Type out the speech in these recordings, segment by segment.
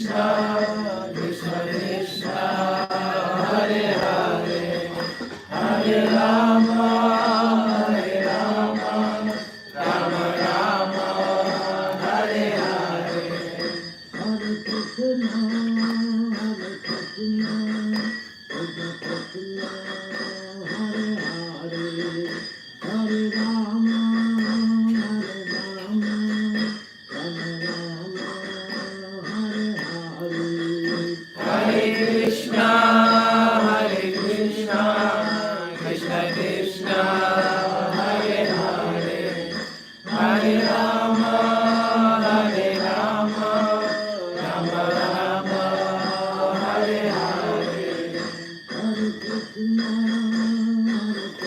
Krishna, Krishna Krishna, Hare Hare, Hare Rama, Hare Rama, Rama Rama, Hare Hare. Hare Krishna, Hare Krishna, Krishna Krishna, Hare Hare, Hare Rama, Hare Rama, Rama Rama, Hare Hare. Hare Krishna, Hare Krishna, Krishna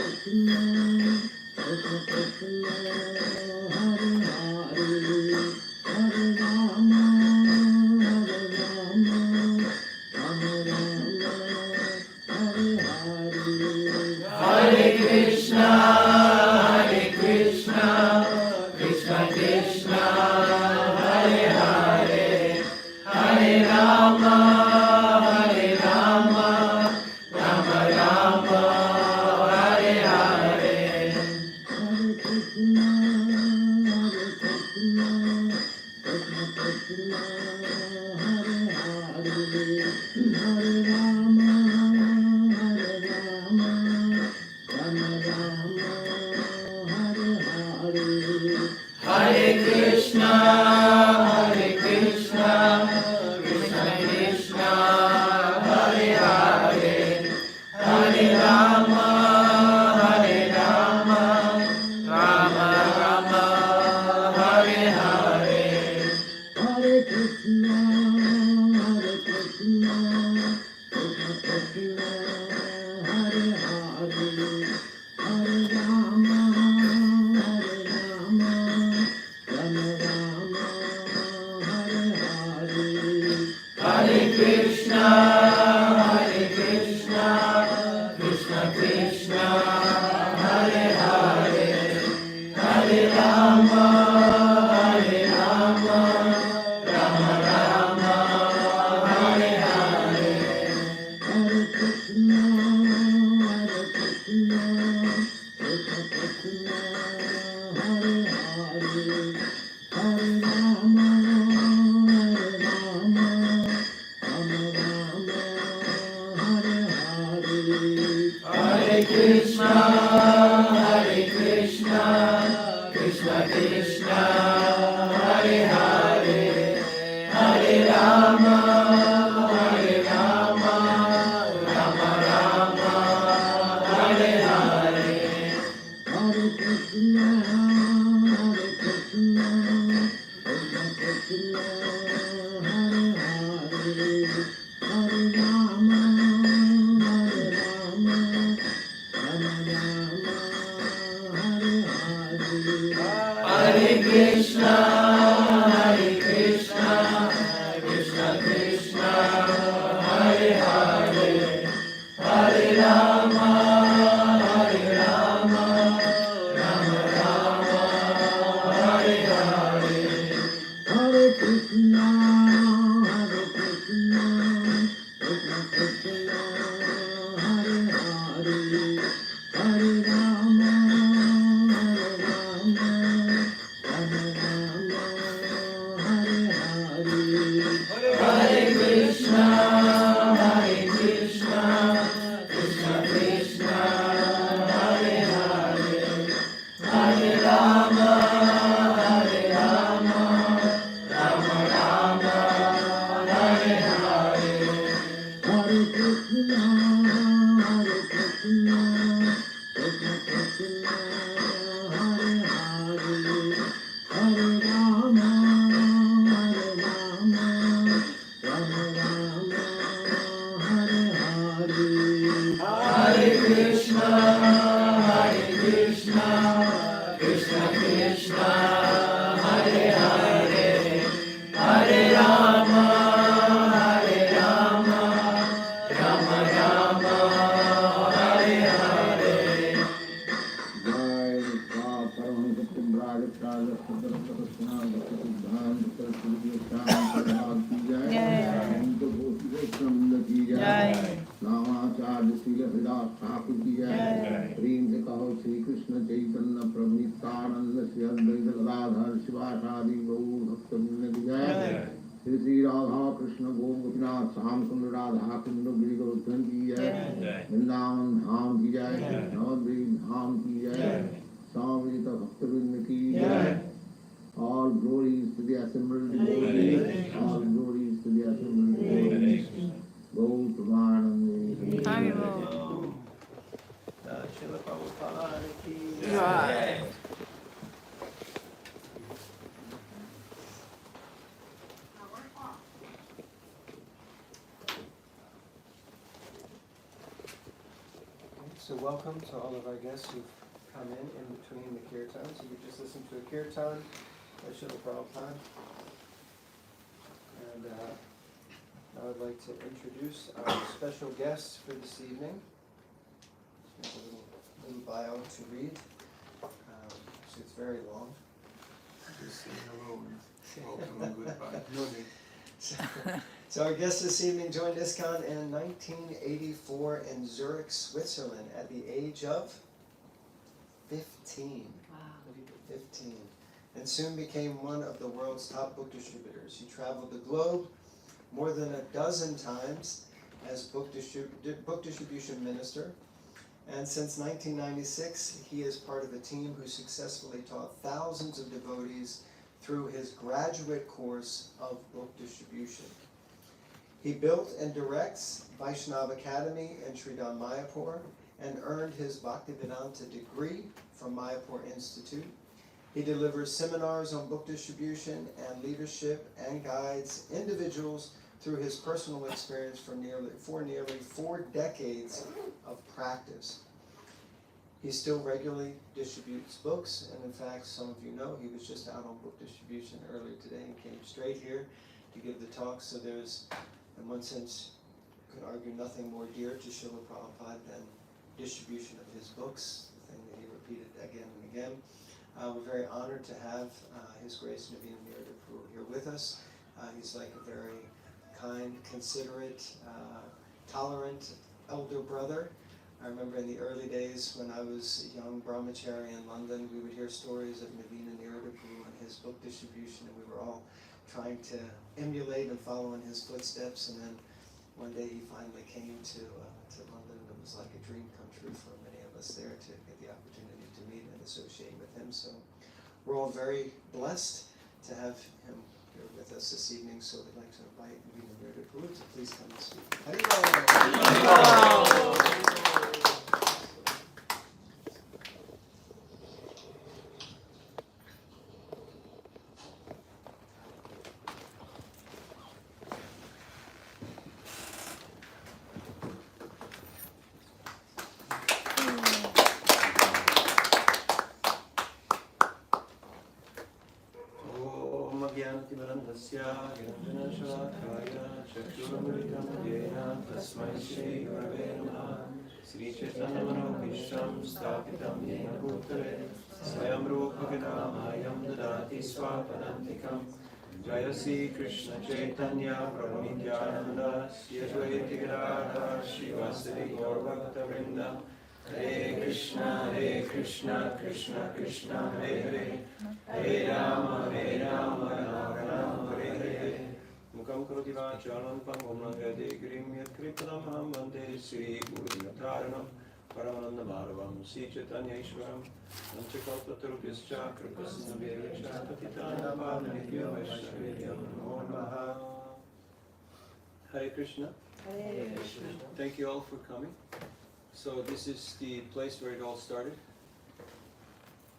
Krishna, Hare Hare, Hare Rama, Hare Rama, Rama Rama, Hare Hare. Hare Krishna, Hare Krishna, Krishna Krishna, Hare Hare, Hare Rama, Hare Rama, Rama Rama, Hare Hare. Hare Krishna, Hare Krishna, Krishna Krishna, Hare Hare, Hare Rama, Hare Rama, Rama Rama, Hare Hare. Hare Krishna, Hare Krishna, Krishna Krishna, Hare Hare, Hare Rama, Hare Rama, Rama Rama, Hare Hare. Hare Krishna, Hare Krishna, Krishna Krishna, Hare Hare, Hare Rama, Hare Rama, Rama Rama, Hare Hare. Hare Krishna, Hare Krishna, Krishna Krishna, Hare Hare, Hare Rama, Hare Rama, Rama Rama, Hare Hare. Hare Krishna, Hare Krishna, Krishna Krishna, Hare Hare, Hare Rama, Hare Rama, Rama Rama, Hare Hare. Hare Krishna, Hare Krishna, Krishna Krishna, Hare Hare, Hare Rama, Hare Rama, Rama Rama, Hare Hare. Hare Krishna, Hare Krishna, Krishna Krishna, Hare Hare, Hare Rama, Hare Rama, Rama Rama, Hare Hare. Hare Krishna, Hare Krishna, Krishna Krishna, Hare Hare, Hare Rama, Hare Rama, Rama Rama, Hare Hare. Hare Krishna, Hare Krishna, Krishna Krishna, Hare Hare, Hare Rama, Hare Rama, Rama Rama, Hare Hare. Hare Krishna, Hare Krishna, Krishna Krishna, Hare Hare, Hare Rama, Hare Rama, Rama Rama, Hare Hare. Hare Krishna, Hare Krishna, Krishna Krishna, Hare Hare, Hare Rama, Hare Rama, Rama Rama, Hare Hare. Hare Krishna, Hare Krishna, Krishna Krishna, Hare Hare, Hare Rama, Hare Rama, Rama Rama, नामाचार्य Srila Haridas Thakur की जय। प्रेम से कहो श्री कृष्ण चैतन्य प्रभु नित्यानंद श्री अद्वैत गदाधर शिवासादि गौर भक्तवृंद की जय। श्री श्री राधा कृष्ण गोपीनाथ श्याम सुंदर राधा कुंड गिरि गोवर्धन की जय। वृंदावन धाम की जय। नवद्वीप धाम की जय। समवेत भक्तवृंद की जय। All glories to the assembled devotees. All glories to the assembled devotees. Gaur Pramanande. Srila Prabhupada ki Jai. So welcome to all of our guests who've come in between the kirtans. You just listened to a kirtan by Srila Prabhupada. And I would like to introduce our special guests for this evening. Just make a little bio to read. So it's very long. Just say hello and welcome and goodbye. No need. So our guest this evening joined ISKCON in 1984 in Zurich, Switzerland at the age of 15. Wow. 15. And soon became one of the world's top book distributors. He traveled the globe more than a dozen times as book distribution minister. And since 1996, he is part of a team who successfully taught thousands of devotees through his graduate course of book distribution. He built and directs Vaishnava Academy in Sridham, Mayapur, and earned his Bhaktivedanta degree from Mayapur Institute. He delivers seminars on book distribution and leadership and guides individuals through his personal experience for nearly 4 decades of practice. He still regularly distributes books, and in fact, some of you know he was just out on book distribution earlier today and came straight here to give the talk. So there's, in one sense, you could argue nothing more dear to Srila Prabhupada than distribution of his books, the thing that he repeated again and again. We're very honored to have His Grace Navina Nirada here with us. He's like a very kind, considerate, tolerant elder brother. I remember in the early days when I was a young brahmachari in London, we would hear stories of Navina Nirada and his book distribution, and we were all trying to emulate and follow in his footsteps. And then one day he finally came to London, and it was like a dream come true for many of us there to get the opportunity to meet and associate with him. So we're all very blessed to have him here with us this evening. So we'd like to invite Navina Nirada to please come and speak. Tasmai Shri Gurave Namaha. Sri Chaitanya Manobhishtam Sthapitam Yena Bhutale Swayam Rupa Vinamayam Dadati Swapadantikam. Jaya Sri Krishna Chaitanya Prabhu Nityananda Sri Advaita Gadadhara Srivasadi Gaur Bhakta Vrinda. Hare Krishna Krishna Krishna Hare Hare Hare Rama Rama Rama Hare Hare. Mukam karoti vachalam pangam nangade girim yat kripadamam vande Sri Gurudataranam Paramananda Madhavam Sri Chaitanya Ishwaram Nanchakalpatarubhyascha Kripasnabhyacha Patitana Pavanebhyo Vaishnavebhyo Namo Namaha. Hare Krishna. Hare Krishna. Thank you all for coming. So this is the place where it all started.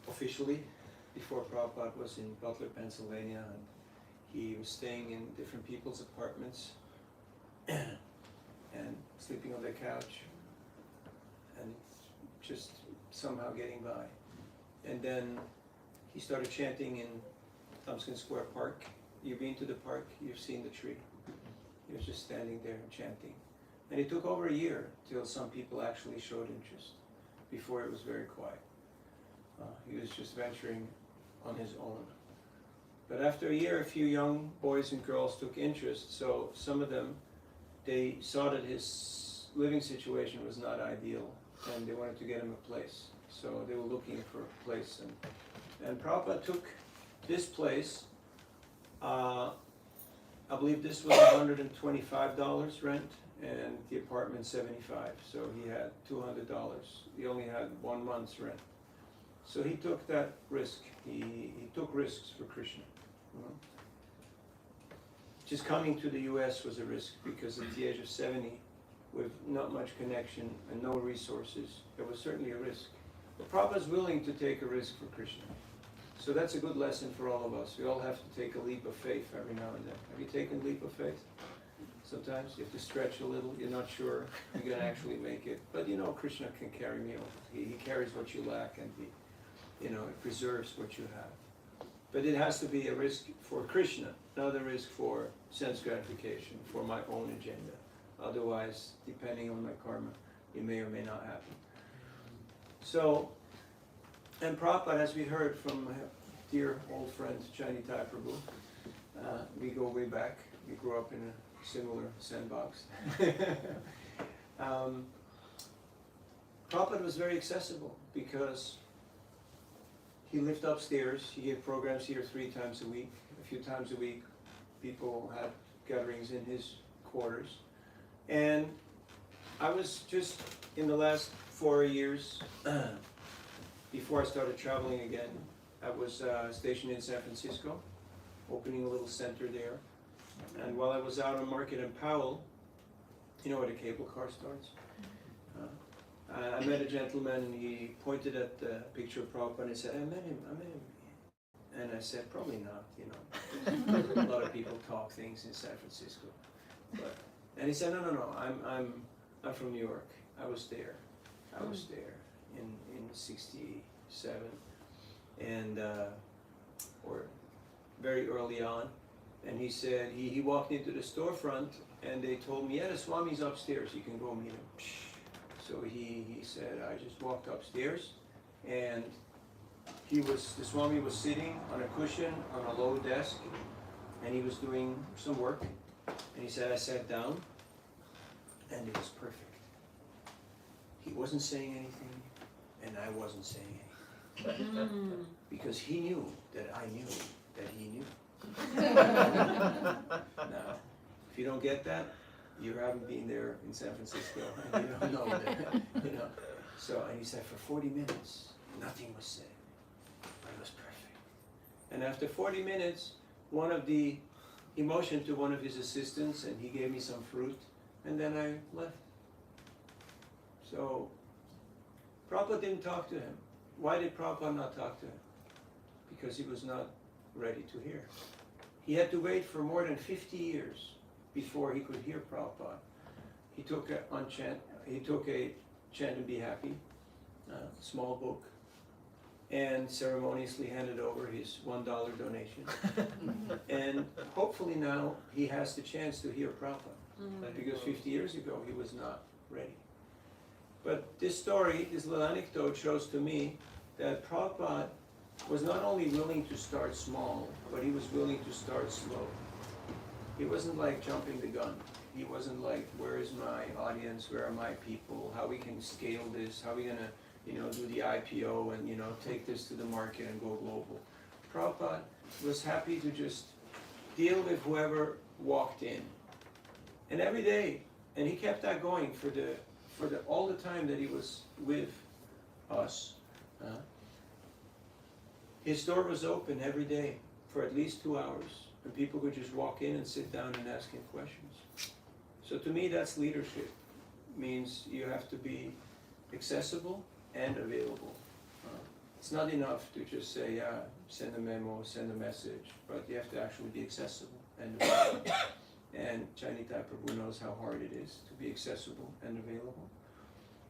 Officially, before Prabhupada was in Butler, Pennsylvania, and he was staying in different people's apartments and sleeping on their couch and just somehow getting by. And then he started chanting in Tompkins Square Park. You've been to the park, you've seen the tree. He was just standing there and chanting. And it took over a year till some people actually showed interest. Before it was very quiet. He was just venturing on his own. But after a year, a few young boys and girls took interest, so some of them they saw that his living situation was not ideal, and they wanted to get him a place. So they were looking for a place, and Prabhupada took this place. I believe this was $125 rent, and the apartment $75. So he had $200. He only had 1 month's rent. So he took that risk. He took risks for Krishna. You know? Just coming to the U.S. was a risk, because at the age of 70, with not much connection and no resources, it was certainly a risk. But Prabhupada is willing to take a risk for Krishna. So that's a good lesson for all of us. We all have to take a leap of faith every now and then. Have you taken a leap of faith? Sometimes you have to stretch a little. You're not sure you're going to actually make it. But you know, Krishna can carry me over. He carries what you lack, and it preserves what you have. But it has to be a risk for Krishna, not a risk for sense gratification, for my own agenda. Otherwise, depending on my karma, it may or may not happen. So, and Prabhupada, as we heard from my dear old friend Chaitanya Prabhu, we go way back. We grew up in a similar sandbox. Prabhupada was very accessible, because he lived upstairs. He gave programs here 3 times a week. A few times a week, people had gatherings in his quarters. And I was just, in the last 4 years, before I started traveling again, I was stationed in San Francisco, opening a little center there. And while I was out on Market and Powell, you know where the cable car starts? I met a gentleman, and he pointed at the picture of Prabhupada, and he said, I met him. And I said, probably not, a lot of people talk things in San Francisco. And he said, no, I'm from New York. I was there in 67, and or very early on. And he said, he walked into the storefront, and they told me, yeah, the Swami's upstairs, you can go meet him. So he said, I just walked upstairs, and the Swami was sitting on a cushion on a low desk, and he was doing some work. And he said, I sat down, and it was perfect. He wasn't saying anything, and I wasn't saying anything. Because he knew that I knew that he knew. Now, if you don't get that, you haven't been there in San Francisco, and you don't know that, So, and he said, for 40 minutes, nothing was said, but it was perfect. And after 40 minutes, he motioned to one of his assistants, and he gave me some fruit, and then I left. So, Prabhupada didn't talk to him. Why did Prabhupada not talk to him? Because he was not ready to hear. He had to wait for more than 50 years before he could hear Prabhupada. He took a Chant and Be Happy, small book, and ceremoniously handed over his $1 donation. And hopefully now he has the chance to hear Prabhupada, because 50 years ago he was not ready. But this story, this little anecdote, shows to me that Prabhupada was not only willing to start small, but he was willing to start slow. He wasn't like jumping the gun. He wasn't like, where is my audience, where are my people, how we can scale this, how we gonna, do the IPO and, take this to the market and go global. Prabhupada was happy to just deal with whoever walked in. And every day, and he kept that going for all the time that he was with us. His door was open every day for at least 2 hours, and people could just walk in and sit down and ask him questions. So to me, that's leadership. Means you have to be accessible and available. It's not enough to just say, send a memo, send a message, but you have to actually be accessible and available. And Chaitanya Prabhu knows how hard it is to be accessible and available,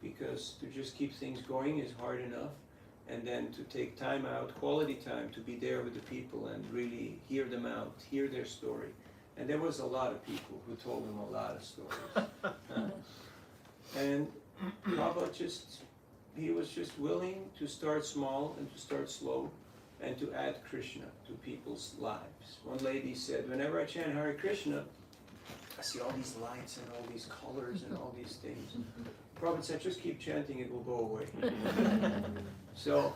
because to just keep things going is hard enough, and then to take time out, quality time, to be there with the people and really hear them out, hear their story. And there was a lot of people who told him a lot of stories. And Prabhupada he was just willing to start small and to start slow and to add Krishna to people's lives. One lady said, whenever I chant Hare Krishna, I see all these lights and all these colors and all these things. Prabhupada said, just keep chanting, it will go away. So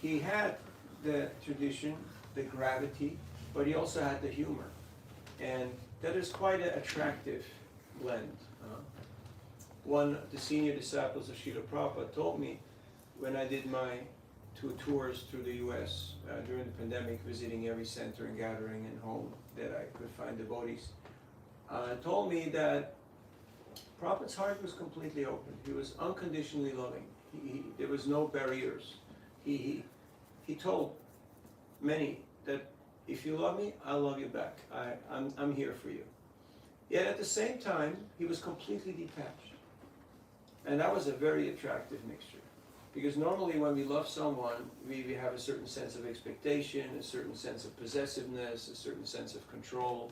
he had the tradition, the gravity, but he also had the humor. And that is quite an attractive blend. One of the senior disciples of Srila Prabhupada told me when I did my 2 tours through the US during the pandemic, visiting every center and gathering and home that I could find devotees, told me that Prabhupada's heart was completely open. He was unconditionally loving. There was no barriers. He told many that if you love me, I'll love you back. I'm here for you. Yet at the same time, he was completely detached. And that was a very attractive mixture. Because normally when we love someone, we have a certain sense of expectation, a certain sense of possessiveness, a certain sense of control.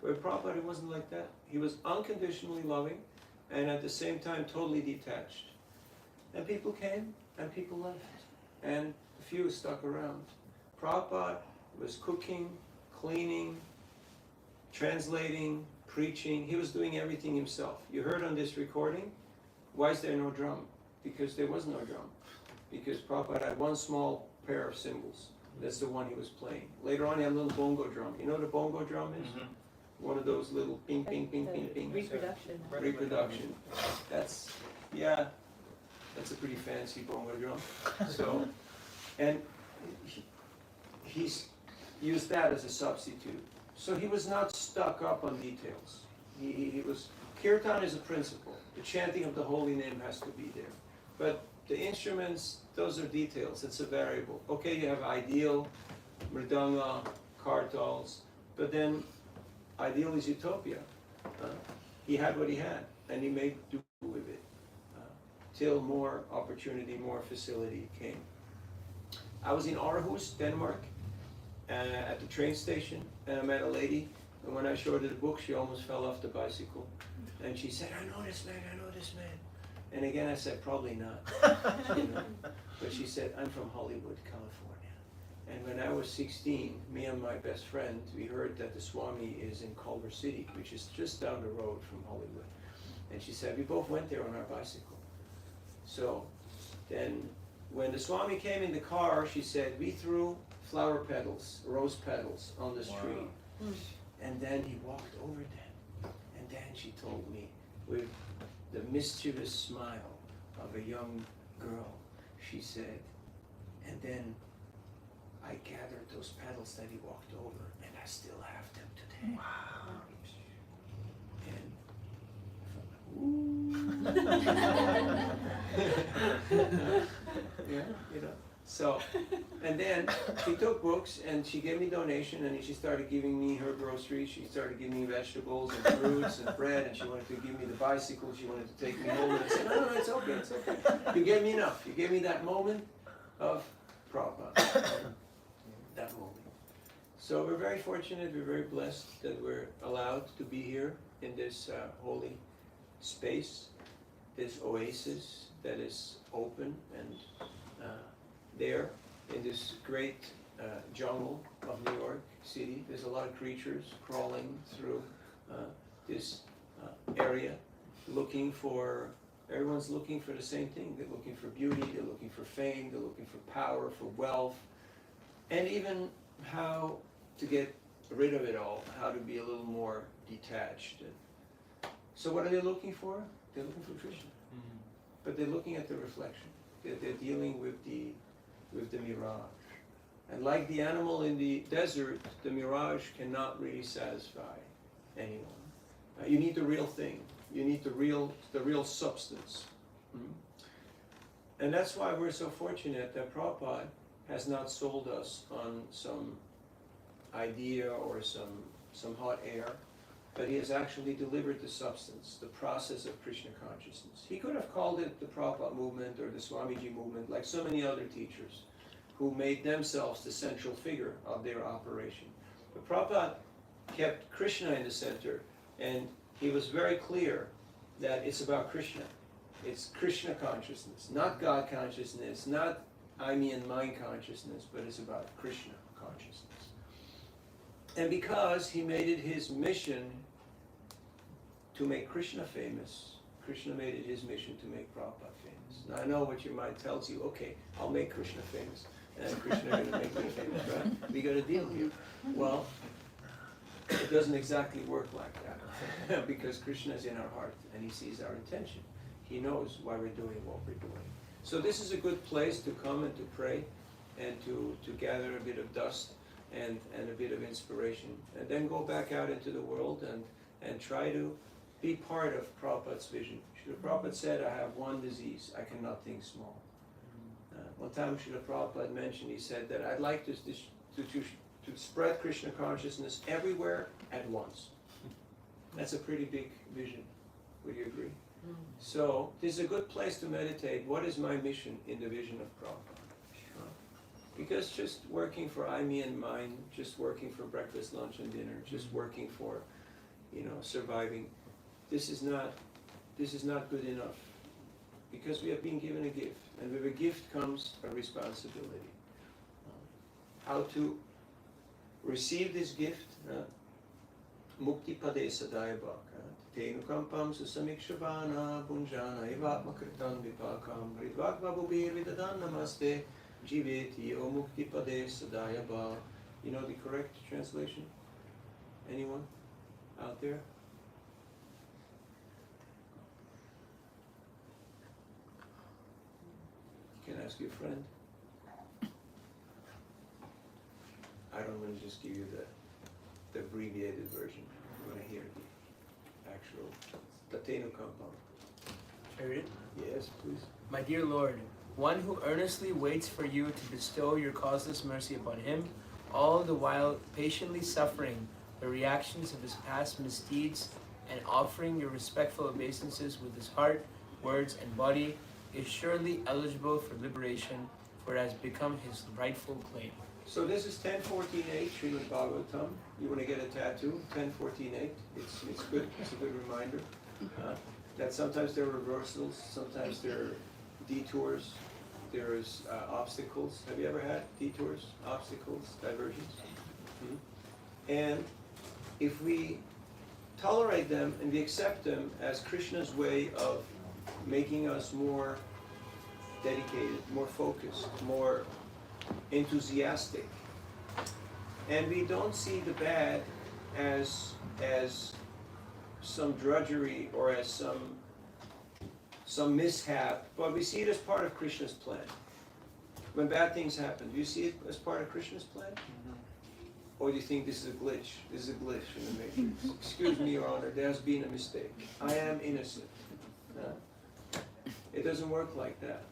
But with Prabhupada, it wasn't like that. He was unconditionally loving and at the same time totally detached. And people came and people left. And a few stuck around. Prabhupada was cooking, cleaning, translating, preaching. He was doing everything himself. You heard on this recording, why is there no drum? Because there was no drum. Because Prabhupada had one small pair of cymbals. That's the one he was playing. Later on he had a little bongo drum. You know what a bongo drum is? One of those little ping, ping, ping, ping, ping. Reproduction. Reproduction. That's a pretty fancy bongo drum. So, and he's used that as a substitute. So he was not stuck up on details. He was, kirtan is a principle. The chanting of the holy name has to be there. But the instruments, those are details. It's a variable. Okay, you have ideal, mridanga, kartals, but then ideal is utopia. He had what he had, and he made do with it till more opportunity, more facility came. I was in Aarhus, Denmark, at the train station, and I met a lady, and when I showed her the book, she almost fell off the bicycle. And she said, I know this man, I know this man. And again, I said, probably not. You know? But she said, I'm from Hollywood, California. And when I was 16, me and my best friend, we heard that the Swami is in Culver City, which is just down the road from Hollywood. And she said, we both went there on our bicycle. So then when the Swami came in the car, she said, we threw flower petals, rose petals on the street. Wow. And then he walked over them. And then she told me, with the mischievous smile of a young girl, she said, and then I gathered those petals that he walked over, and I still have them today. Wow. Yeah, you know. So, and then she took books and she gave me donation, and she started giving me her groceries. She started giving me vegetables and fruits and bread, and she wanted to give me the bicycle. She wanted to take me home, and I said, no, it's okay, it's okay. You gave me enough. You gave me that moment of Prabhupada. That moment. So we're very fortunate, we're very blessed that we're allowed to be here in this holy space, this oasis that is open and there in this great jungle of New York City. There's a lot of creatures crawling through this area, everyone's looking for the same thing. They're looking for beauty, they're looking for fame, they're looking for power, for wealth, and even how to get rid of it all, how to be a little more detached. So what are they looking for? They're looking for Krishna. But they're looking at the reflection. They're dealing with the mirage. And like the animal in the desert, the mirage cannot really satisfy anyone. You need the real thing. You need the real substance. And that's why we're so fortunate that Prabhupada has not sold us on some idea or some hot air, but he has actually delivered the substance, the process of Krishna consciousness. He could have called it the Prabhupada movement or the Swamiji movement, like so many other teachers who made themselves the central figure of their operation. But Prabhupada kept Krishna in the center, and he was very clear that it's about Krishna. It's Krishna consciousness, not God consciousness, not I, me, and mine consciousness, but it's about Krishna consciousness. And because he made it his mission to make Krishna famous, Krishna made it his mission to make Prabhupada famous. Now I know what your mind tells you, okay, I'll make Krishna famous, and Krishna is going to make me famous, right? We got a deal here. Well, it doesn't exactly work like that, because Krishna is in our heart, and he sees our intention. He knows why we're doing what we're doing. So this is a good place to come and to pray, and to gather a bit of dust and a bit of inspiration, and then go back out into the world and try to be part of Prabhupada's vision. Srila Prabhupada said, I have one disease, I cannot think small. One time Srila Prabhupada mentioned, he said that I'd like to spread Krishna consciousness everywhere at once. That's a pretty big vision. Would you agree? So this is a good place to meditate. What is my mission in the vision of Prabhupada? Because just working for I, me, and mine, just working for breakfast, lunch, and dinner, just working for, surviving, this is not good enough. Because we have been given a gift, and with a gift comes a responsibility. How to receive this gift? Mukti pade sadayabha. Tenukampam susamikshvana punjana ivatmakritam vipakam ridvakvabubir vidadan namaste jiveti o mukti pade sadayabha. You know the correct translation? Anyone out there? Can I ask your friend? I don't want to just give you the abbreviated version. I want to hear the actual Tatenu compound. I read it? Yes, please. My dear Lord, one who earnestly waits for you to bestow your causeless mercy upon him, all the while patiently suffering the reactions of his past misdeeds and offering your respectful obeisances with his heart, words, and body, is surely eligible for liberation, for it has become his rightful claim. So this is 10:14.8, Srimad Bhagavatam. You want to get a tattoo? 10:14.8. It's good. It's a good reminder that sometimes there are reversals, sometimes there are detours, there's obstacles. Have you ever had detours, obstacles, diversions? And if we tolerate them and we accept them as Krishna's way of making us more dedicated, more focused, more enthusiastic, and we don't see the bad as some drudgery or as some mishap, but we see it as part of Krishna's plan. When bad things happen, do you see it as part of Krishna's plan? Or do you think this is a glitch? This is a glitch in the matrix. Excuse me, Your Honor, there has been a mistake. I am innocent. It doesn't work like that.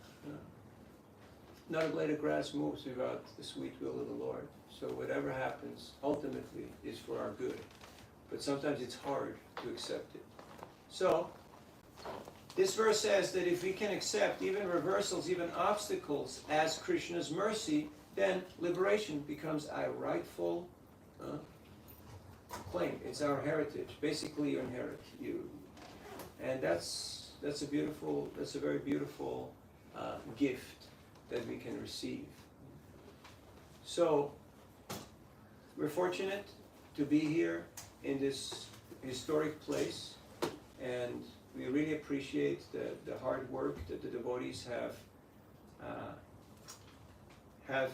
Not a blade of grass moves without the sweet will of the Lord. So whatever happens, ultimately, is for our good. But sometimes it's hard to accept it. So, this verse says that if we can accept even reversals, even obstacles as Krishna's mercy, then liberation becomes our rightful claim. It's our heritage. Basically, you inherit. And that's a very beautiful gift that we can receive. So, we're fortunate to be here in this historic place, and we really appreciate the hard work that the devotees have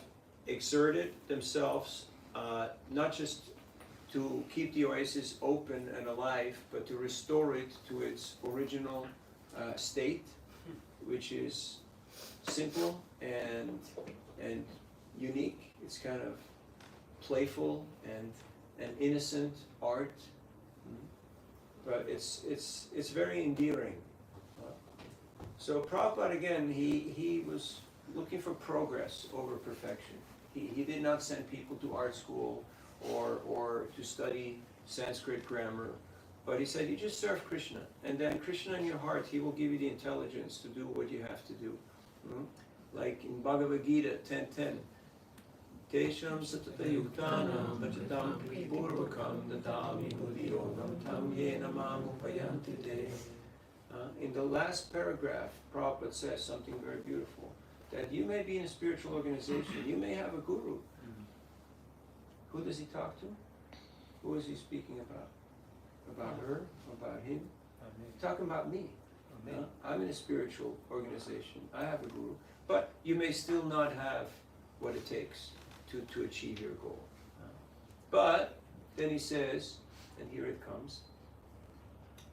exerted themselves, not just to keep the oasis open and alive, but to restore it to its original state, which is simple and unique. It's kind of playful and innocent art, but it's very endearing. So Prabhupada, again, he was looking for progress over perfection. He did not send people to art school or to study Sanskrit grammar, but he said, you just serve Krishna, and then Krishna in your heart, he will give you the intelligence to do what you have to do. Like in Bhagavad Gita 10:10, Tesham satata yuktanam vachatam pripurvakam dadami buddhiyogam tam yena mam upayanti te. In the last paragraph, Prabhupada says something very beautiful, that you may be in a spiritual organization, you may have a guru. Who does he talk to? Who is he speaking about? About her? About him? talking about me. I'm in a spiritual organization. I have a guru. But you may still not have what it takes to achieve your goal. But then he says, and here it comes,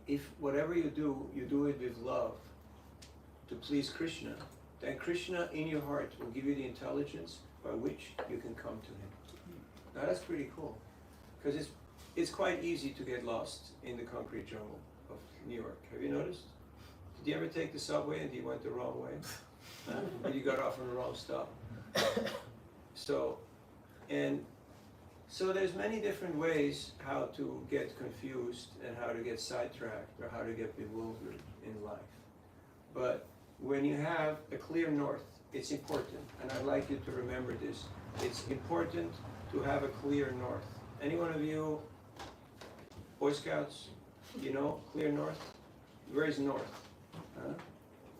if whatever you do it with love to please Krishna, then Krishna in your heart will give you the intelligence by which you can come to him. Now that's pretty cool, because it's quite easy to get lost in the concrete jungle of New York. Have you noticed? Did you ever take the subway and you went the wrong way? Or you got off on the wrong stop? So there's many different ways how to get confused and how to get sidetracked or how to get bewildered in life. But when you have a clear north, it's important, and I'd like you to remember this. It's important to have a clear north. Any one of you Boy Scouts, you know, clear north? Where is north?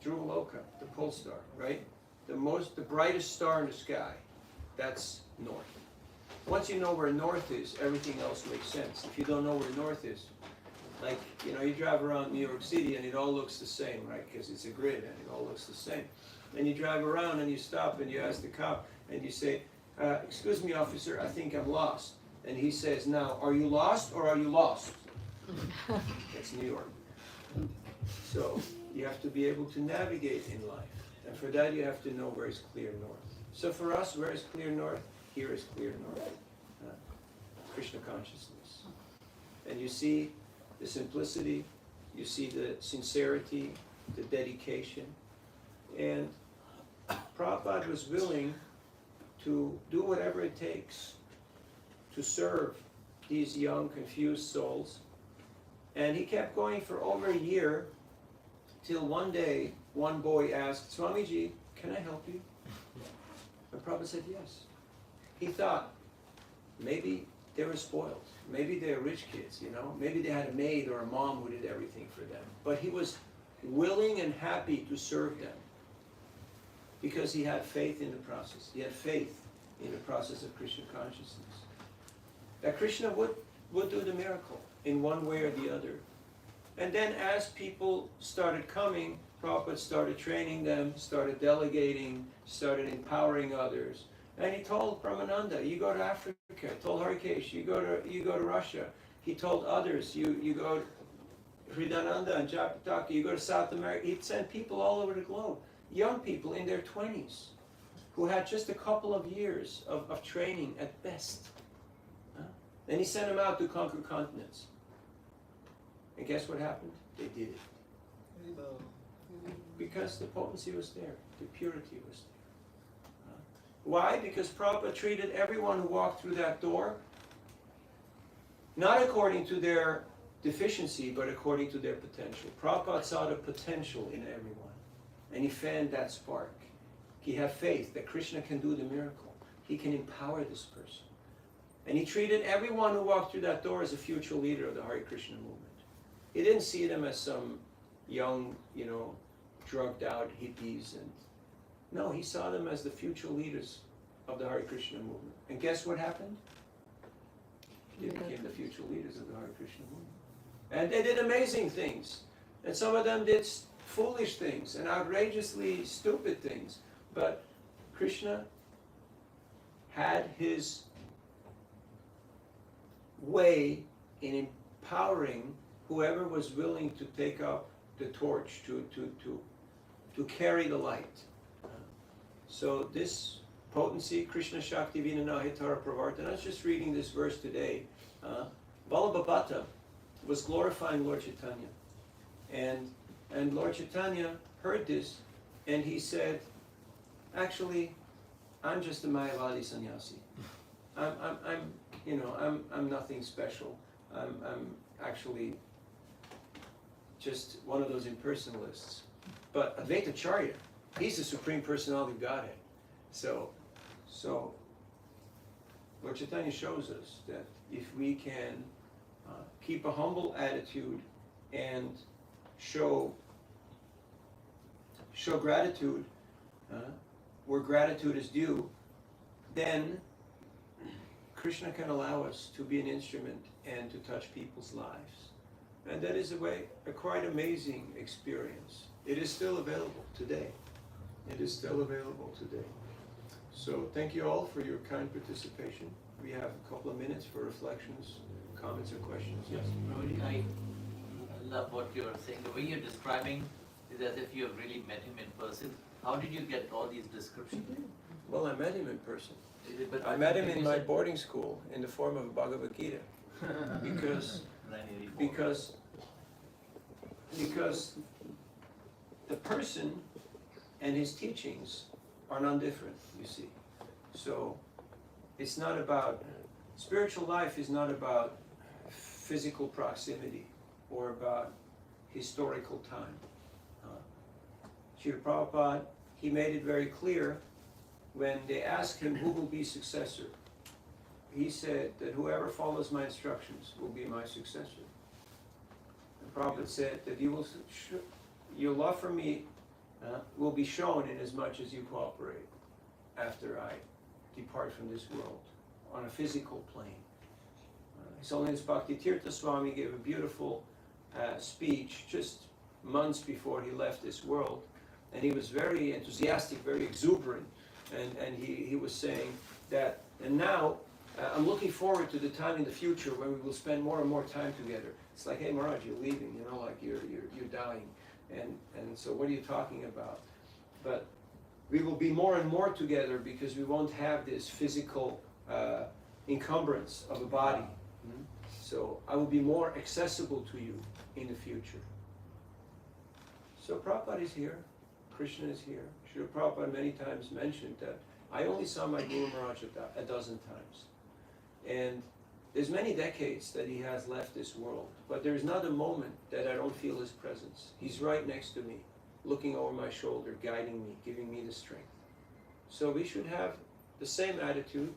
Dhruva Loka, the pole star, right? The brightest star in the sky, that's north. Once you know where north is, everything else makes sense. If you don't know where north is, like, you know, you drive around New York City and it all looks the same, right? Because it's a grid and it all looks the same. And you drive around and you stop and you ask the cop and you say, excuse me, officer, I think I'm lost. And he says, now, are you lost or are you lost? That's New York. So you have to be able to navigate in life. And for that you have to know where is clear north. So for us, where is clear north? Here is clear north. Krishna consciousness. And you see the simplicity, you see the sincerity, the dedication. And Prabhupada was willing to do whatever it takes to serve these young, confused souls. And he kept going for over a year, till one day, one boy asked, Swamiji, can I help you? And Prabhupada said yes. He thought, maybe they were spoiled. Maybe they're rich kids, you know? Maybe they had a maid or a mom who did everything for them. But he was willing and happy to serve them because he had faith in the process. He had faith in the process of Krishna consciousness. That Krishna would do the miracle in one way or the other. And then as people started coming, Prabhupada started training them, started delegating, started empowering others. And he told Brahmananda, you go to Africa. He told Harikesh, you go to Russia. He told others, you go to Hridananda and Japataka, you go to South America. He'd send people all over the globe, young people in their 20s, who had just a couple of years of training at best. Then he sent them out to conquer continents. And guess what happened? They did it. Because the potency was there, the purity was there. Why? Because Prabhupada treated everyone who walked through that door not according to their deficiency, but according to their potential. Prabhupada saw the potential in everyone, and he fanned that spark. He had faith that Krishna can do the miracle. He can empower this person. And he treated everyone who walked through that door as a future leader of the Hare Krishna movement. He didn't see them as some young, drugged out hippies. No, he saw them as the future leaders of the Hare Krishna movement. And guess what happened? They became the future leaders of the Hare Krishna movement. And they did amazing things. And some of them did foolish things and outrageously stupid things. But Krishna had his way in empowering whoever was willing to take up the torch, to carry the light. So this potency, Krishna Shakti Vinana Hitara Pravartana, I was just reading this verse today. Balabhabata was glorifying Lord Chaitanya. And Lord Chaitanya heard this, and he said, actually, I'm just a Mayavadi sannyasi. I'm nothing special. I'm actually just one of those impersonalists. But Advaita Acharya, he's the Supreme Personality of Godhead. So Lord Chaitanya shows us that if we can keep a humble attitude and show gratitude where gratitude is due, then Krishna can allow us to be an instrument and to touch people's lives. And that is a quite amazing experience. It is still available today. It is still available today. So thank you all for your kind participation. We have a couple of minutes for reflections, comments, or questions. Yes? I love what you're saying. The way you're describing is as if you have really met him in person. How did you get all these descriptions? Well, I met him in person. But I met him in my boarding school in the form of a Bhagavad Gita. Because the person and his teachings are non-different, you see. So it's not about, spiritual life is not about physical proximity or about historical time. Srila Prabhupada, he made it very clear when they asked him who will be successor. He said that whoever follows my instructions will be my successor. And Prabhupada said that your love for me will be shown in as much as you cooperate after I depart from this world on a physical plane. His Holiness Bhakti Tirtha Swami gave a beautiful speech just months before he left this world, and he was very enthusiastic, very exuberant, and he was saying that, and now I'm looking forward to the time in the future when we will spend more and more time together. It's like, hey Maharaj, you're leaving, you know, like you're dying, and so what are you talking about? But we will be more and more together because we won't have this physical encumbrance of a body. So I will be more accessible to you in the future. So Prabhupada is here, Krishna is here. Srila Prabhupada many times mentioned that I only saw my Guru Maharaj a dozen times. And there's many decades that he has left this world, but there's not a moment that I don't feel his presence. He's right next to me, looking over my shoulder, guiding me, giving me the strength. So we should have the same attitude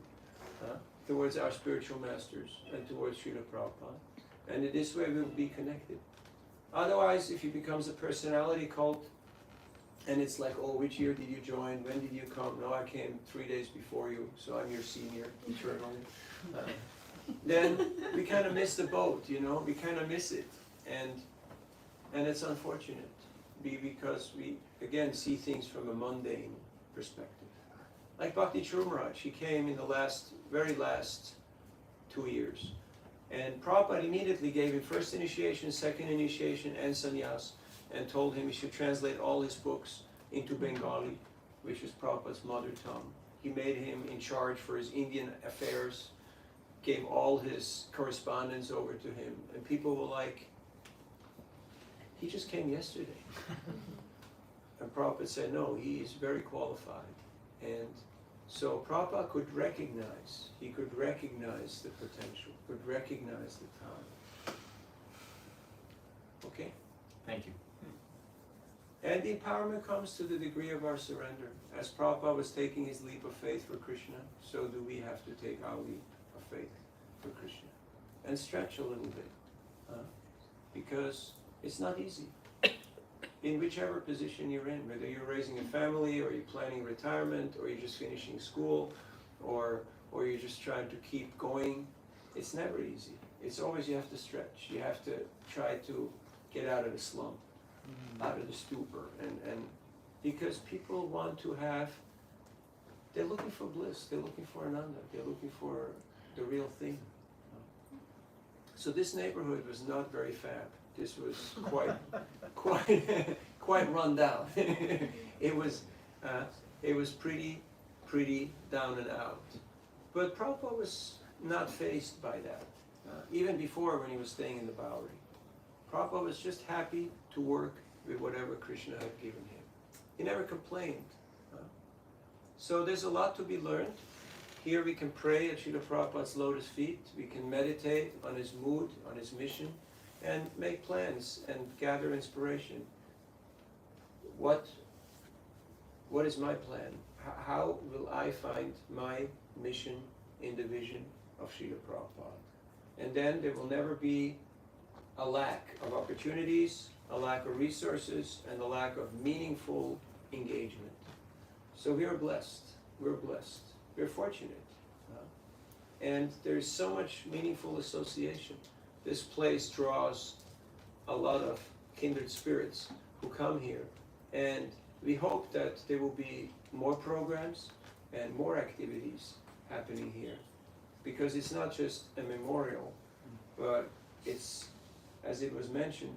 towards our spiritual masters and towards Srila Prabhupada. And in this way we will be connected. Otherwise, if he becomes a personality cult, and it's like, oh, which year did you join? When did you come? No, I came 3 days before you, so I'm your senior eternally. Then we kind of miss the boat, you know, we kind of miss it. And it's unfortunate because we, again, see things from a mundane perspective. Like Bhakti Maharaj, he came in the very last 2 years. And Prabhupada immediately gave him first initiation, second initiation, and sannyas, and told him he should translate all his books into Bengali, which is Prabhupada's mother tongue. He made him in charge for his Indian affairs, gave all his correspondence over to him, and people were like, he just came yesterday. And Prabhupada said, no, he is very qualified. And so Prabhupada could recognize the potential, could recognize the time. Okay? Thank you. And the empowerment comes to the degree of our surrender. As Prabhupada was taking his leap of faith for Krishna, so do we have to take our leap of faith for Krishna. And stretch a little bit. Because it's not easy. In whichever position you're in, whether you're raising a family, or you're planning retirement, or you're just finishing school, or you're just trying to keep going, it's never easy. It's always you have to stretch. You have to try to get out of the slump, out of the stupor, and because people want to have, they're looking for bliss, they're looking for ananda, they're looking for the real thing. So this neighborhood was not very fab. This was quite run down. It was pretty down and out. But Prabhupada was not fazed by that. Even before, when he was staying in the Bowery, Prabhupada was just happy to work with whatever Krishna had given him. He never complained. So there's a lot to be learned. Here we can pray at Srila Prabhupada's lotus feet. We can meditate on his mood, on his mission, and make plans and gather inspiration. What is my plan? How will I find my mission in the vision of Srila Prabhupada? And then there will never be a lack of opportunities, a lack of resources, and a lack of meaningful engagement. So we are blessed. We're blessed. We're fortunate. And there's so much meaningful association. This place draws a lot of kindred spirits who come here, and we hope that there will be more programs and more activities happening here, because it's not just a memorial, but it's, as it was mentioned,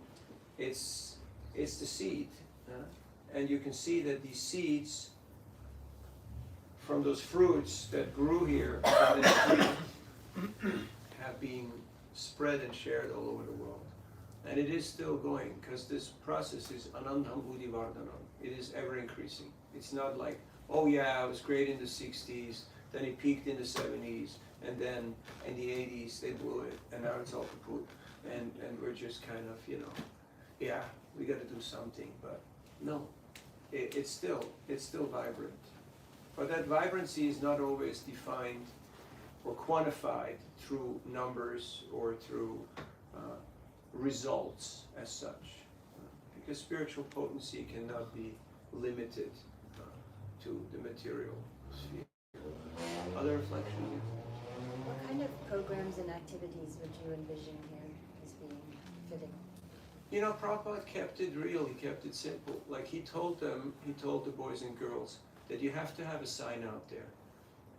it's the seed, and you can see that these seeds from those fruits that grew here from this tree have been spread and shared all over the world. And it is still going, because this process is anandam buddhi vardhanam. It is ever increasing. It's not like, oh yeah, it was great in the 60s, then it peaked in the 70s, and then in the 80s they blew it, and now it's all kaput. And we're just kind of, you know, yeah, we got to do something, but no, it's still vibrant. But that vibrancy is not always defined or quantified through numbers or through results as such, because spiritual potency cannot be limited to the material sphere. Other reflections? What kind of programs and activities would you envision here as being fitting? You know, Prabhupada kept it real, he kept it simple. Like he told the boys and girls that you have to have a sign out there.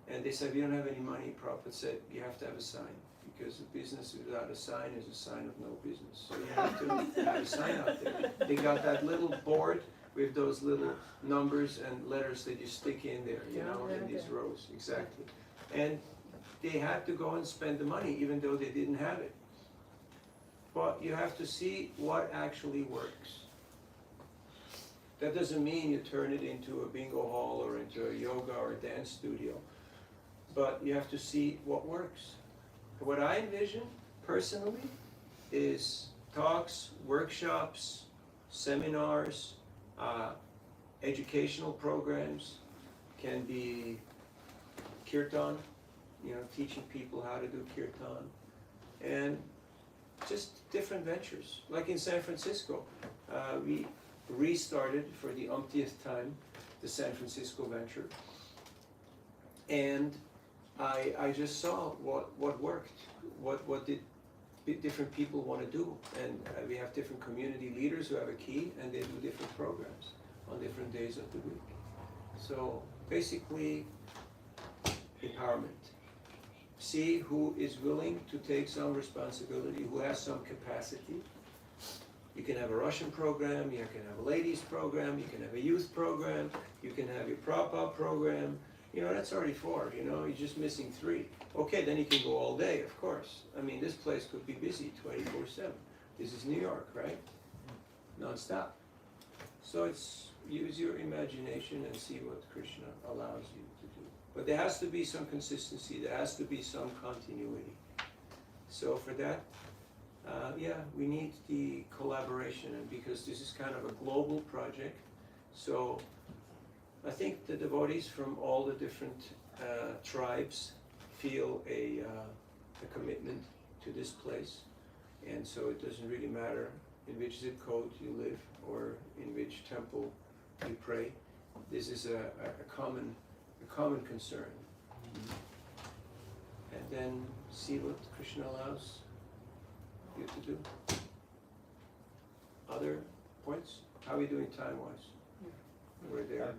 And they said, we don't have any money. Prabhupada said, you have to have a sign, because a business without a sign is a sign of no business. So you have to have a sign out there. They got that little board with those little numbers and letters that you stick in there, you know, in these rows, exactly. And they had to go and spend the money, even though they didn't have it. But you have to see what actually works. That doesn't mean you turn it into a bingo hall or into a yoga or a dance studio. But you have to see what works. What I envision, personally, is talks, workshops, seminars, educational programs, can be kirtan, you know, teaching people how to do kirtan, and just different ventures. Like in San Francisco, we restarted for the umptieth time the San Francisco venture, and I just saw what worked, what did different people want to do, and we have different community leaders who have a key, and they do different programs on different days of the week. So basically, empowerment. See who is willing to take some responsibility, who has some capacity. You can have a Russian program, you can have a ladies program, you can have a youth program, you can have your Prabhupada program. You know, that's already 4, you know, you're just missing 3. Okay, then you can go all day, of course. I mean, this place could be busy 24/7. This is New York, right? Non-stop. So it's, use your imagination and see what Krishna allows you to do. But there has to be some consistency, there has to be some continuity. So for that, yeah, we need the collaboration, and because this is kind of a global project, so I think the devotees from all the different tribes feel a commitment to this place, and so it doesn't really matter in which zip code you live or in which temple you pray. This is a common concern. And then see what Krishna allows you to do. Other points? How are we doing time-wise? We're there.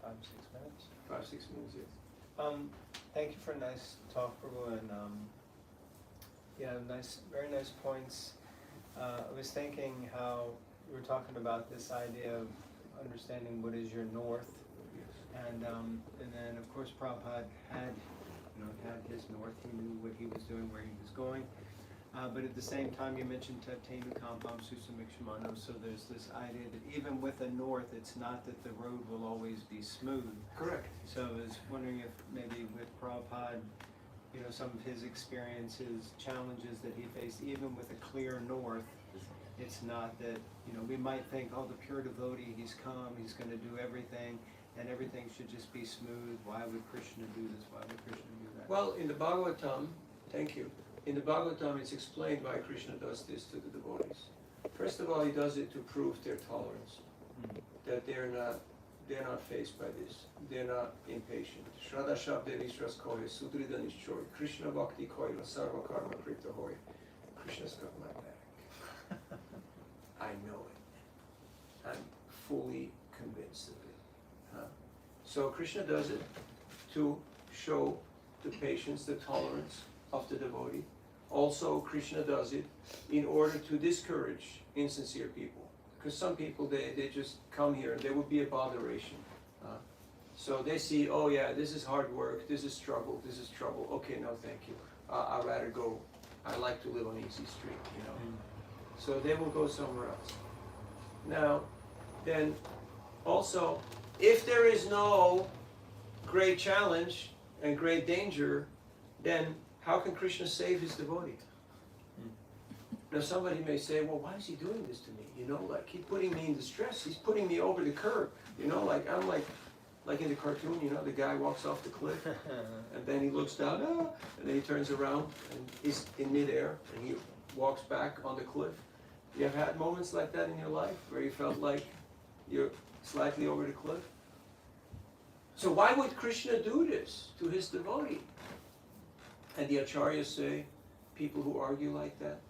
5, 6 minutes. 5, 6 minutes, yes. Thank you for a nice talk, Prabhu, and yeah, very nice points. I was thinking how we were talking about this idea of understanding what is your north, and then of course Prabhupada had his north. He knew what he was doing, where he was going. But at the same time, you mentioned Tatenu Kampam Susamikshmano, so there's this idea that even with a north, it's not that the road will always be smooth. Correct. So I was wondering if maybe with Prabhupada, you know, some of his experiences, challenges that he faced, even with a clear north, it's not that, you know, we might think, oh, the pure devotee, he's come, he's going to do everything, and everything should just be smooth. Why would Krishna do this? Why would Krishna do that? Well, in the Bhagavatam, thank you. In the Bhagavatam, it's explained why Krishna does this to the devotees. First of all, he does it to prove their tolerance, that they're not faced by this. They're not impatient. Shraddha Shabde Vishwas Kohe Sudrida Nishchoy Krishna Bhakti Koila Sarva Karma Krita Hoy. Krishna's got my back. I know it. I'm fully convinced of it. So Krishna does it to show the patience, the tolerance of the devotee. Also, Krishna does it in order to discourage insincere people. Because some people, they just come here and they would be a botheration. So they see, oh yeah, this is hard work, this is struggle, this is trouble. Okay, no thank you. I'd rather go, I like to live on easy street, you know. So they will go somewhere else. Now, then also, if there is no great challenge and great danger, then how can Krishna save his devotee? Now somebody may say, well, why is he doing this to me? You know, like he's putting me in distress. He's putting me over the curb. You know, like I'm like in the cartoon, you know, the guy walks off the cliff and then he looks down, and then he turns around and he's in midair and he walks back on the cliff. You have had moments like that in your life where you felt like you're slightly over the cliff? So why would Krishna do this to his devotee? And the acharyas say, people who argue like that,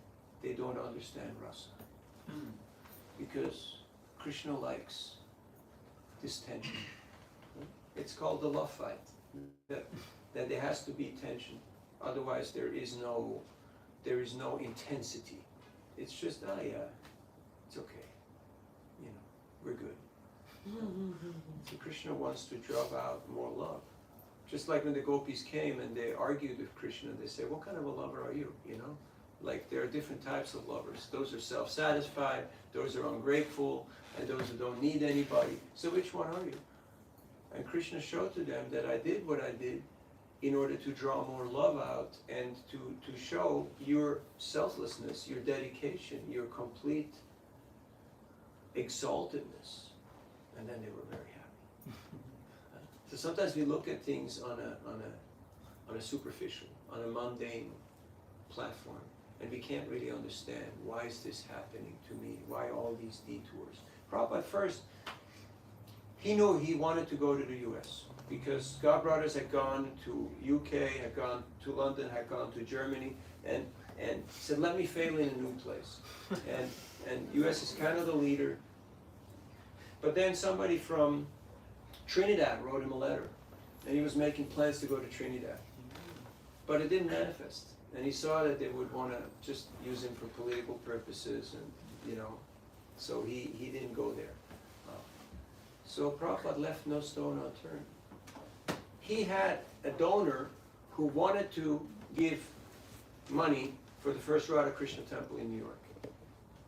they don't understand rasa. Because Krishna likes this tension. It's called the love fight. That there has to be tension. Otherwise there is no intensity. It's just, it's okay. You know, we're good. So Krishna wants to draw out more love. Just like when the gopis came and they argued with Krishna, they say, what kind of a lover are you? You know? Like there are different types of lovers. Those are self-satisfied, those are ungrateful, and those who don't need anybody. So which one are you? And Krishna showed to them that I did what I did in order to draw more love out and to show your selflessness, your dedication, your complete exaltedness. And then they were very happy. So sometimes we look at things on a superficial, on a mundane platform, and we can't really understand why is this happening to me? Why all these detours? Prabhupada first, he knew he wanted to go to the US because God Brothers had gone to UK, had gone to London, had gone to Germany, and said, let me fail in a new place. And US is kind of the leader. But then somebody from Trinidad wrote him a letter, and he was making plans to go to Trinidad. But it didn't manifest. And he saw that they would want to just use him for political purposes, and, you know, so he didn't go there. So Prabhupada left no stone unturned. He had a donor who wanted to give money for the first Radha Krishna temple in New York.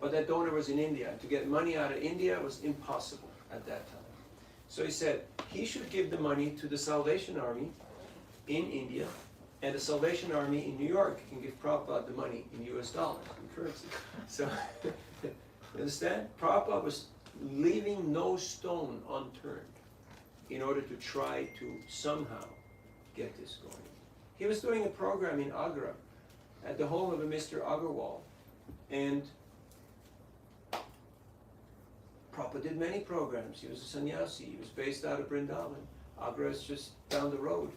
But that donor was in India. To get money out of India was impossible at that time. So he said he should give the money to the Salvation Army in India, and the Salvation Army in New York can give Prabhupada the money in US dollars, in currency. So, you understand? Prabhupada was leaving no stone unturned in order to try to somehow get this going. He was doing a program in Agra at the home of a Mr. Agarwal, and Prabhupada did many programs. He was a sannyasi. He was based out of Vrindavan. Agra is just down the road.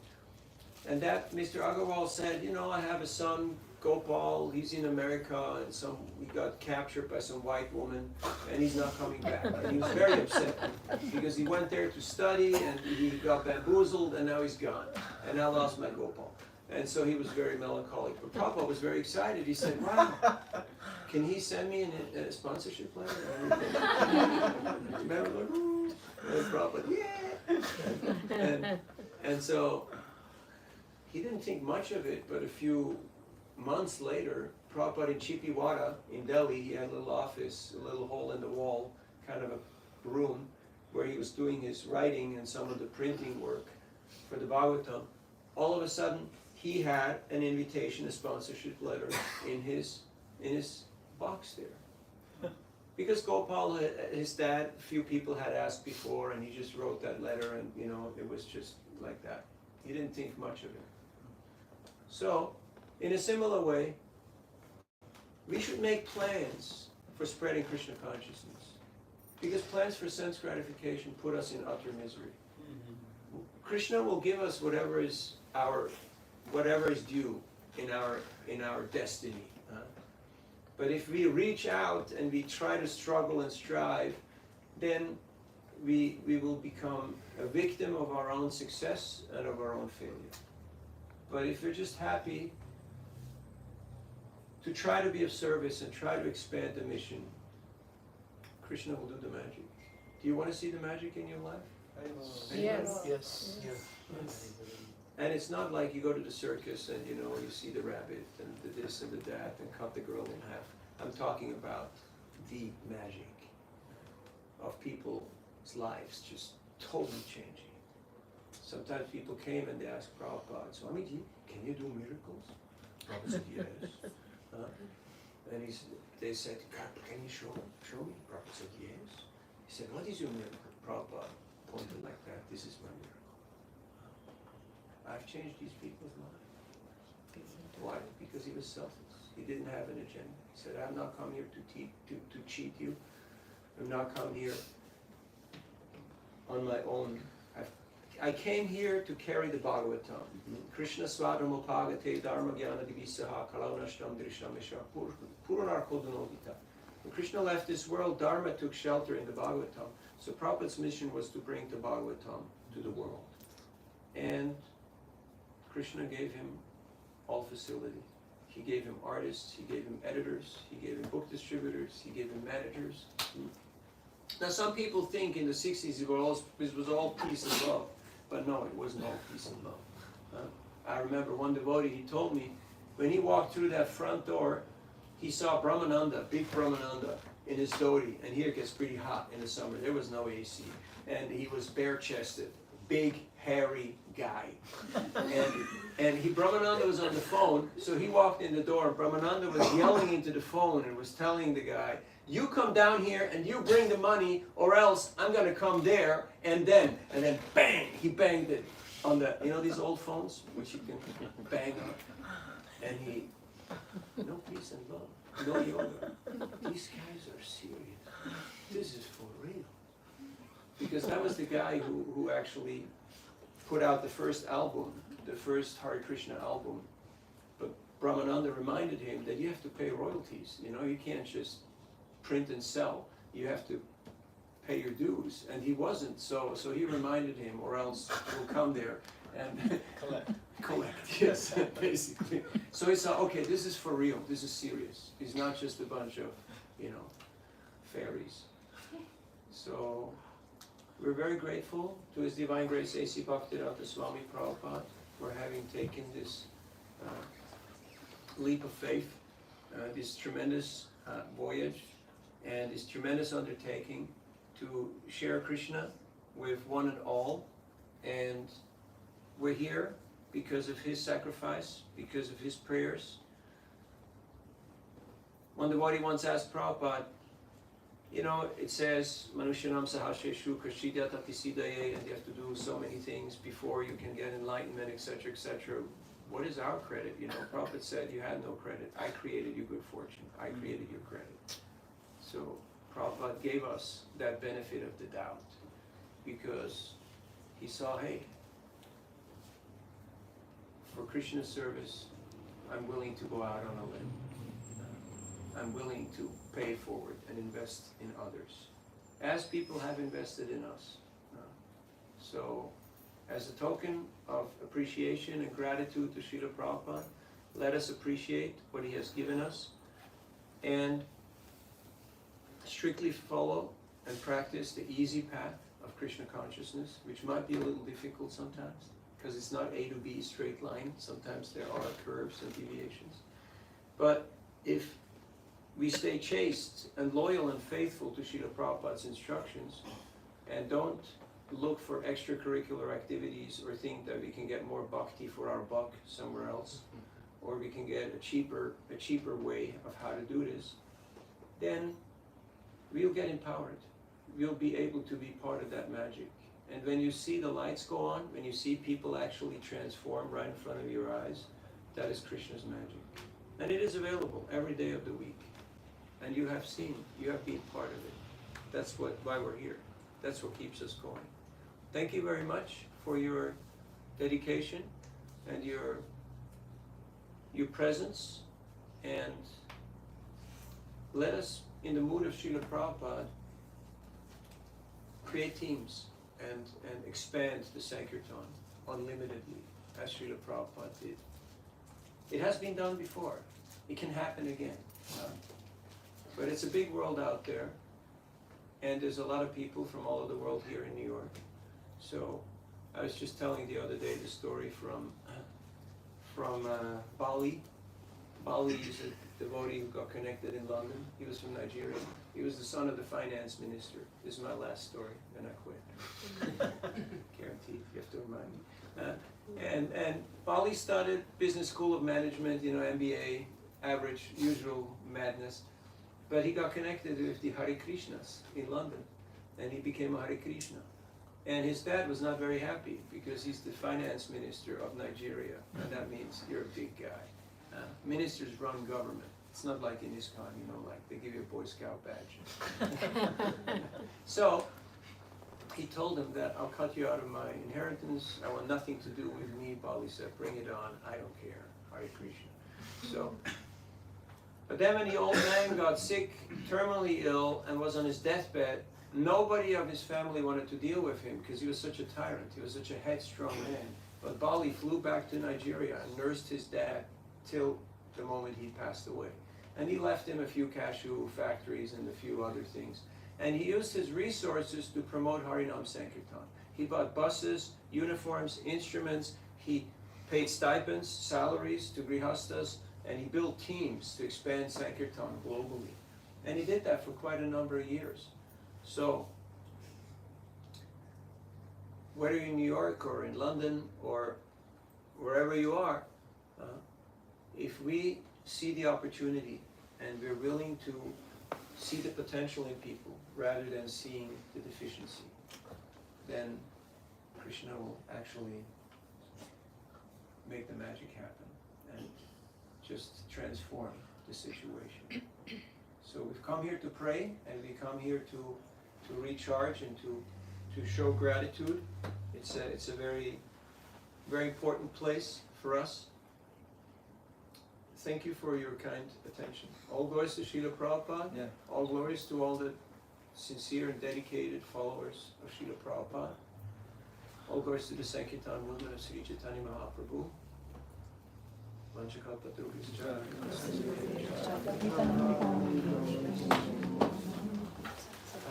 And that Mr. Agarwal said, you know, I have a son, Gopal, he's in America, and he got captured by some white woman, and he's not coming back. And he was very upset because he went there to study, and he got bamboozled, and now he's gone. And I lost my Gopal. And so he was very melancholic. But Prabhupada was very excited. He said, wow, can he send me a sponsorship letter? Remember, like, and Prabhupada, yeah. And so he didn't think much of it, but a few months later, Prabhupada in Chippiwada in Delhi, he had a little office, a little hole in the wall, kind of a room, where he was doing his writing and some of the printing work for the Bhagavatam. All of a sudden, he had an invitation, a sponsorship letter in his box there. Because Gopal, his dad, a few people had asked before, and he just wrote that letter, and you know, it was just like that. He didn't think much of it. So, in a similar way, we should make plans for spreading Krishna consciousness. Because plans for sense gratification put us in utter misery. Krishna will give us whatever is due in our destiny. But if we reach out and we try to struggle and strive, then we will become a victim of our own success and of our own failure. But if we're just happy to try to be of service and try to expand the mission, Krishna will do the magic. Do you want to see the magic in your life? Yes. Yes. And it's not like you go to the circus and you see the rabbit and the this and the that and cut the girl in half. I'm talking about the magic of people's lives just totally changing. Sometimes people came and they asked Prabhupada, Swamiji, can you do miracles? Prabhupada said, yes. And they said, God, can you show me? Prabhupada said, yes. He said, what is your miracle? Prabhupada pointed like that, this is my miracle. I've changed these people's lives. Why? Because he was selfless. He didn't have an agenda. He said, I've not come here to cheat you. I've not come here on my own. I came here to carry the Bhagavatam. Krishna Swadhamopagate Dharma Jnana Divisaha Kalaunashtam Drishamesha Puranar Kodunodita. When Krishna left this world, Dharma took shelter in the Bhagavatam. So Prabhupada's mission was to bring the Bhagavatam to the world. And Krishna gave him all facility. He gave him artists, he gave him editors, he gave him book distributors, he gave him managers. Now some people think in the 60s it was all peace and love, but no, it wasn't all peace and love. I remember one devotee, he told me, when he walked through that front door, he saw Brahmananda, big Brahmananda, in his dhoti, and here it gets pretty hot in the summer, there was no AC, and he was bare-chested, big, hairy guy. And Brahmananda was on the phone, so he walked in the door, and Brahmananda was yelling into the phone and was telling the guy, you come down here and you bring the money, or else I'm going to come there, and then bang, he banged it on the, these old phones, which you can bang on. And he, no peace and love, no yoga. These guys are serious. This is for real. Because that was the guy who actually put out the first album, the first Hare Krishna album. But Brahmananda reminded him that you have to pay royalties. You can't just print and sell. You have to pay your dues. And he wasn't, so he reminded him, or else we'll come there and collect, yes, basically. So he saw, okay, this is for real, this is serious. He's not just a bunch of, fairies. So we're very grateful to His Divine Grace A.C. Bhaktivedanta Swami Prabhupada for having taken this leap of faith, this tremendous voyage, and this tremendous undertaking to share Krishna with one and all. And we're here because of his sacrifice, because of his prayers. One devotee once asked Prabhupada, it says, Manushyanam sahasheshu kashidya tatisidaye, and you have to do so many things before you can get enlightenment, etc., etc. What is our credit? Prabhupada said, you had no credit. I created you good fortune. I created your credit. So Prabhupada gave us that benefit of the doubt because he saw, hey, for Krishna's service, I'm willing to go out on a limb. I'm willing to pay forward and invest in others, as people have invested in us. So, as a token of appreciation and gratitude to Srila Prabhupada, let us appreciate what he has given us and strictly follow and practice the easy path of Krishna consciousness, which might be a little difficult sometimes, because it's not A to B straight line. Sometimes there are curves and deviations. But if we stay chaste and loyal and faithful to Srila Prabhupada's instructions and don't look for extracurricular activities or think that we can get more bhakti for our buck somewhere else, or we can get a cheaper way of how to do this, then we'll get empowered. We'll be able to be part of that magic. And when you see the lights go on, when you see people actually transform right in front of your eyes, that is Krishna's magic. And it is available every day of the week. And you have seen, you have been part of it. That's why we're here. That's what keeps us going. Thank you very much for your dedication and your presence. And let us, in the mood of Srila Prabhupada, create teams and expand the Sankirtan unlimitedly, as Srila Prabhupada did. It has been done before. It can happen again. But it's a big world out there, and there's a lot of people from all over the world here in New York. So I was just telling the other day the story from Bali. Bali is a devotee who got connected in London. He was from Nigeria. He was the son of the finance minister. This is my last story, then I quit. Guaranteed, you have to remind me. And Bali started business school of management, MBA, average, usual madness. But he got connected with the Hare Krishnas in London, and he became a Hare Krishna. And his dad was not very happy because he's the finance minister of Nigeria, and that means you're a big guy. Ministers run government. It's not like in ISKCON, like they give you a Boy Scout badge. So he told him that I'll cut you out of my inheritance. I want nothing to do with me. Bali said, bring it on. I don't care. Hare Krishna. So, but then when the old man got sick, terminally ill, and was on his deathbed, nobody of his family wanted to deal with him because he was such a tyrant. He was such a headstrong man. But Bali flew back to Nigeria and nursed his dad till the moment he passed away. And he left him a few cashew factories and a few other things. And he used his resources to promote Harinam Sankirtan. He bought buses, uniforms, instruments. He paid stipends, salaries to grihastas, and he built teams to expand Sankirtan globally. And he did that for quite a number of years. So, whether you're in New York or in London or wherever you are, if we see the opportunity and we're willing to see the potential in people rather than seeing the deficiency, then Krishna will actually make the magic happen and just transform the situation. So we've come here to pray, and we come here to recharge and to show gratitude. It's a very, very important place for us. Thank you for your kind attention. All glories to Srila Prabhupada. Yeah. All glories to all the sincere and dedicated followers of Srila Prabhupada. All glories to the Sankirtan movement of Sri Chaitanya Mahaprabhu. Vanchakalpatarubhishcha.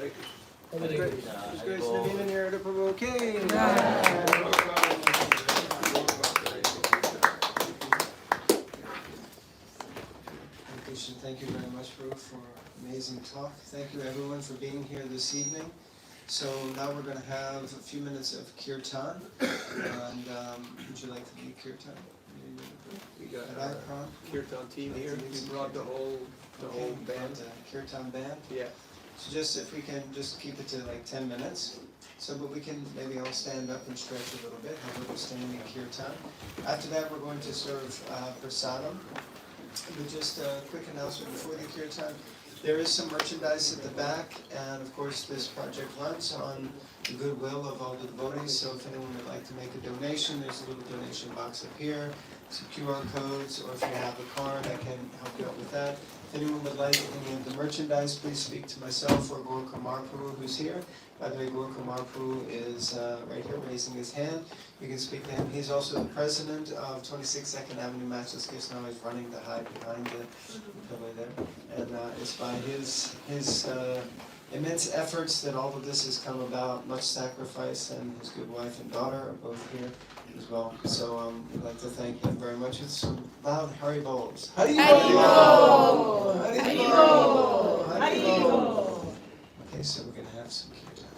Hare Krishna. His Grace Navina Nirada Prabhu. Okay. Thank you very much, Prabhu, for an amazing talk. Thank you, everyone, for being here this evening. So now we're going to have a few minutes of kirtan. And would you like to lead kirtan? We got Could our I, Pran? kirtan team here. We brought the whole band. Kirtan band. Yeah. So just if we can just keep it to like 10 minutes. So, but we can maybe all stand up and stretch a little bit, have a little standing kirtan. After that, we're going to serve prasadam. But just a quick announcement before the kirtan. There is some merchandise at the back, and of course this project runs on the goodwill of all the devotees, so if anyone would like to make a donation, there's a little donation box up here, some QR codes, or if you have a card, I can help you out with that. If anyone would like any of the merchandise, please speak to myself or Gaur Kumar Prabhu, who's here. By the way, Gaur Kumar Prabhu is right here raising his hand. You can speak to him. He's also the president of 26 2nd Avenue Matchless Gifts. Now he's running the hide behind the pillar there. And it's by his immense efforts that all of this has come about, much sacrifice, and his good wife and daughter are both here as well. So we'd like to thank him very much with some loud Hari Bols. Hari Bol! Hari Bol! Hari Bol! Okay, so we're going to have some kirtan.